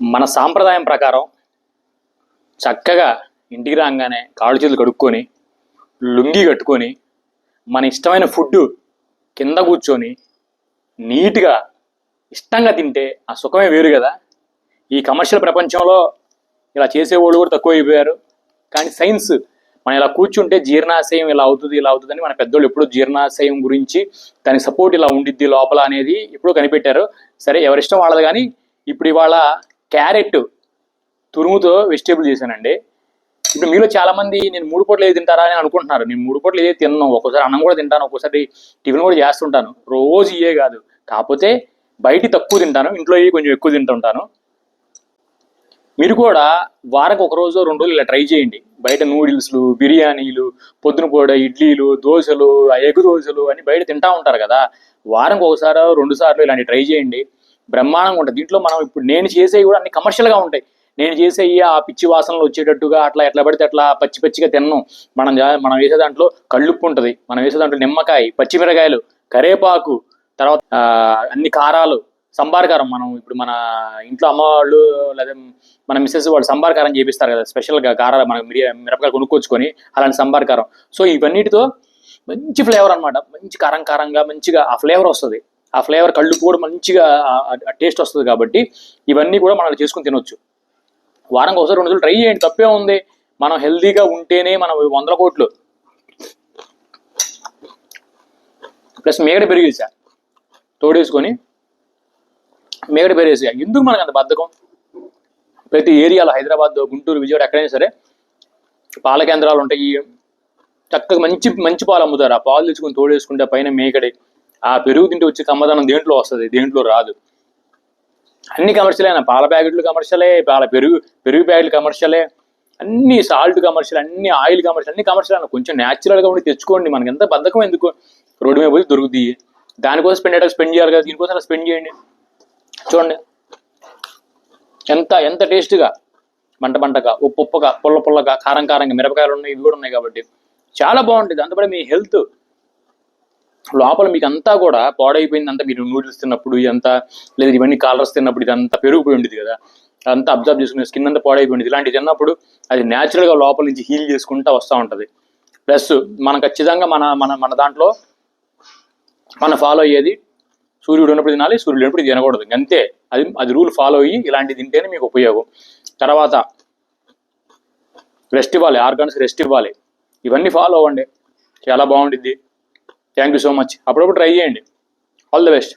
మన సాంప్రదాయం ప్రకారం చక్కగా ఇంటికి రాగానే కాళ్ళు చేతులు కడుక్కొని లుంగి కట్టుకొని మన ఇష్టమైన ఫుడ్ కింద కూర్చొని నీట్గా ఇష్టంగా తింటే ఆ సుఖమే వేరు కదా. ఈ కమర్షియల్ ప్రపంచంలో ఇలా చేసేవాళ్ళు కూడా తక్కువ అయిపోయారు. కానీ సైన్స్ మనం ఇలా కూర్చుంటే జీర్ణాశయం ఇలా అవుతుంది ఇలా అవుతుందని మన పెద్దోళ్ళు ఎప్పుడూ జీర్ణాశయం గురించి దానికి సపోర్ట్ ఇలా ఉండిద్ది లోపల అనేది ఎప్పుడూ కనిపెట్టారు. సరే ఎవరిష్టం వాళ్ళది. కానీ ఇప్పుడు ఇవాళ క్యారెట్ తురుముతో వెజిటేబుల్ చేశానండి. ఇప్పుడు మీలో చాలా మంది నేను 3 పూటలు ఏది తింటారా అని అనుకుంటున్నారు. నేను 3 పూటలు ఏది తిన్నాను. ఒక్కోసారి అన్నం కూడా తింటాను, ఒక్కోసారి టిఫిన్ కూడా చేస్తుంటాను. రోజు ఇయే కాదు, కాకపోతే బయట తక్కువ తింటాను, ఇంట్లో కొంచెం ఎక్కువ తింటుంటాను. మీరు కూడా వారానికి 1 రోజు 2 రోజులు ఇలా ట్రై చేయండి. బయట నూడిల్స్లు, బిర్యానీలు, పొద్దున పూట ఇడ్లీలు, దోశలు, ఎగ్ దోశలు అని బయట తింటా ఉంటారు కదా. వారానికి 1 సారో 2 సార్లు ఇలాంటి ట్రై చేయండి. బ్రహ్మాండంగా ఉంటుంది. దీంట్లో మనం ఇప్పుడు నేను చేసేవి కూడా అన్ని కమర్షియల్గా ఉంటాయి. నేను చేసేవి ఆ పిచ్చి వాసనలు వచ్చేటట్టుగా అట్లా ఎట్లా పడితే అట్లా పచ్చి పచ్చిగా తిన్నాం. మనం వేసే దాంట్లో కళ్ళుప్పు ఉంటుంది, మనం వేసే దాంట్లో నిమ్మకాయ, పచ్చిమిరకాయలు, కరేపాకు, తర్వాత అన్ని కారాలు, సంబార్ కారం. మనం ఇప్పుడు మన ఇంట్లో అమ్మ వాళ్ళు లేదా మన మిస్సెస్ వాళ్ళు సంబార్ కారం చేపిస్తారు కదా, స్పెషల్గా కారాలు మనం మిరపకాయలు కొనుక్కొచ్చుకొని అలాంటి సంబార్ కారం. సో ఇవన్నిటితో మంచి ఫ్లేవర్ అనమాట. మంచి కారం కారంగా మంచిగా ఆ ఫ్లేవర్ వస్తుంది. ఆ ఫ్లేవర్ కళ్ళు కూడా మంచిగా టేస్ట్ వస్తుంది. కాబట్టి ఇవన్నీ కూడా మనం చేసుకుని తినొచ్చు. వారానికి 1 2 రోజులు ట్రై చేయండి, తప్పే ఉంది. మనం హెల్దీగా ఉంటేనే మనం 100 కోట్లు. ప్లస్ మేగడ పెరిగేసా తోడేసుకొని మేగడ పెరిగేసా. ఎందుకు మనకు అంత బద్ధకం? ప్రతి ఏరియాలో హైదరాబాద్, గుంటూరు, విజయవాడ ఎక్కడైనా సరే పాల కేంద్రాలు ఉంటాయి. చక్కగా మంచి మంచి పాలు అమ్ముతారు. ఆ పాలు తెచ్చుకొని తోడేసుకుంటే పైన మేకడి ఆ పెరుగు తింటే వచ్చే కమ్మదనం దేంట్లో వస్తుంది, దేంట్లో రాదు. అన్ని కమర్షియలే. పాల ప్యాకెట్లు కమర్షియలే, పెరుగు ప్యాకెట్లు కమర్షియలే, అన్ని సాల్ట్ కమర్షియల్, అన్ని ఆయిల్ కమర్షియల్, అన్ని కమర్షియల్. కొంచెం న్యాచురల్గా ఉండి తెచ్చుకోండి. మనకి ఎంత బద్ధకం ఎందుకు? రోడ్డు మీద పోయి దొరుకుతాయి. దానికోసం స్పెండ్ చేయాలి కదా, దీనికోసం అలా స్పెండ్ చేయండి. చూడండి ఎంత ఎంత టేస్ట్గా, మంటగా, ఉప్పుగా, పుల్లగా, కారంగా, మిరపకాయలు ఉన్నాయి, ఇవి కూడా ఉన్నాయి. కాబట్టి చాలా బాగుంటుంది. దాంతోపాటు మీ హెల్త్ లోపల మీకు అంతా కూడా పాడైపోయింది. అంతా మీరు నూడిల్స్ తిన్నప్పుడు ఇదంతా, లేదా ఇవన్నీ కాలర్స్ తిన్నప్పుడు ఇదంతా పెరిగిపోయి ఉండేది కదా, అంతా అబ్జర్వ్ చేసుకునే స్కిన్ అంతా పాడైపోయింది. ఇలాంటివి తిన్నప్పుడు అది న్యాచురల్గా లోపల నుంచి హీల్ చేసుకుంటూ వస్తూ ఉంటుంది. ప్లస్ మనం ఖచ్చితంగా మన మన మన దాంట్లో మనం ఫాలో అయ్యేది సూర్యుడు ఉన్నప్పుడు తినాలి, సూర్యుడు ఉన్నప్పుడు తినకూడదు, అంతే. అది రూల్ ఫాలో అయ్యి ఇలాంటివి తింటేనే మీకు ఉపయోగం. తర్వాత రెస్ట్ ఇవ్వాలి, ఆర్గాన్స్ రెస్ట్ ఇవ్వాలి. ఇవన్నీ ఫాలో అవ్వండి, చాలా బాగుంటుంది. Thank you so much. అప్పుడప్పుడు ట్రై చేయండి. All the best.